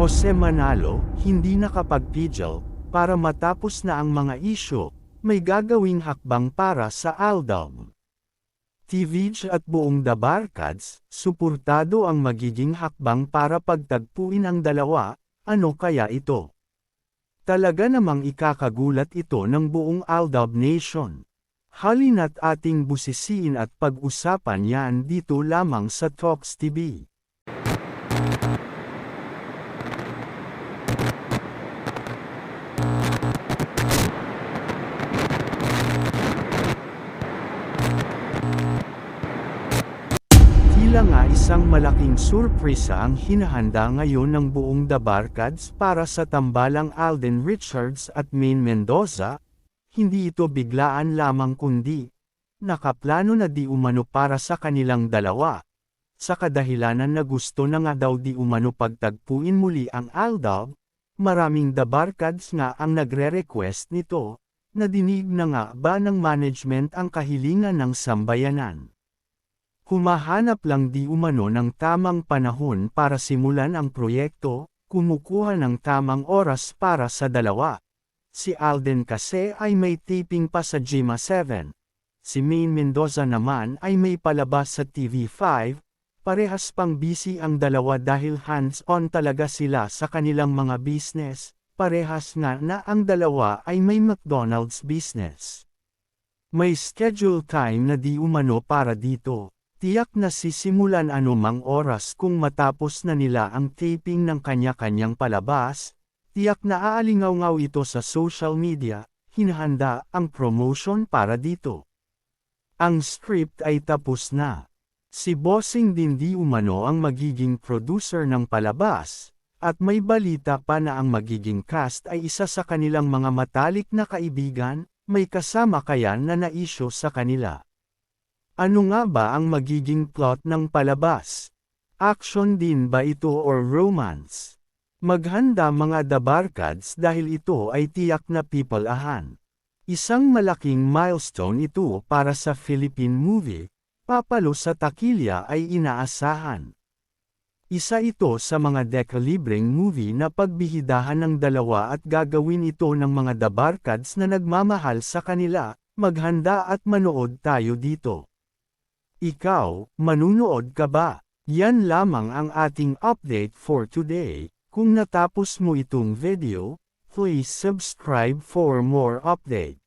Jose Manalo, hindi nakapagpigil, para matapos na ang mga isyu, may gagawing hakbang para sa album. TVJ at buong The Barkads, suportado ang magiging hakbang para pagtagpuin ang dalawa, ano kaya ito? Talaga namang ikakagulat ito ng buong Aldab Nation. Halina't ating busisiin at pag-usapan yan dito lamang sa Talks TV. Tila nga isang malaking surpresa ang hinahanda ngayon ng buong The Barkads para sa tambalang Alden Richards at Maine Mendoza. Hindi ito biglaan lamang kundi nakaplano na di umano para sa kanilang dalawa. Sa kadahilanan na gusto na nga daw di umano pagtagpuin muli ang Aldab, maraming The Barkads nga ang nagre-request nito, na dinig na nga ba ng management ang kahilingan ng sambayanan. Humahanap lang di umano ng tamang panahon para simulan ang proyekto, kumukuha ng tamang oras para sa dalawa. Si Alden kasi ay may taping pa sa GMA 7. Si Maine Mendoza naman ay may palabas sa TV5, parehas pang busy ang dalawa dahil hands-on talaga sila sa kanilang mga business, parehas nga na ang dalawa ay may McDonald's business. May schedule time na di umano para dito. Tiyak na sisimulan anumang oras kung matapos na nila ang taping ng kanya-kanyang palabas, tiyak na aalingaw-ngaw ito sa social media, hinahanda ang promotion para dito. Ang script ay tapos na. Si Bossing din di umano ang magiging producer ng palabas, at may balita pa na ang magiging cast ay isa sa kanilang mga matalik na kaibigan, may kasama kaya na na-issue sa kanila. Ano nga ba ang magiging plot ng palabas? Action din ba ito or romance? Maghanda mga The Barkads dahil ito ay tiyak na pipalahan. Isang malaking milestone ito para sa Philippine movie, papalo sa takilya ay inaasahan. Isa ito sa mga dekalibreng movie na pagbihidahan ng dalawa at gagawin ito ng mga The Barkads na nagmamahal sa kanila, maghanda at manood tayo dito. Ikaw, manunood ka ba? Yan lamang ang ating update for today. Kung natapos mo itong video, please subscribe for more updates.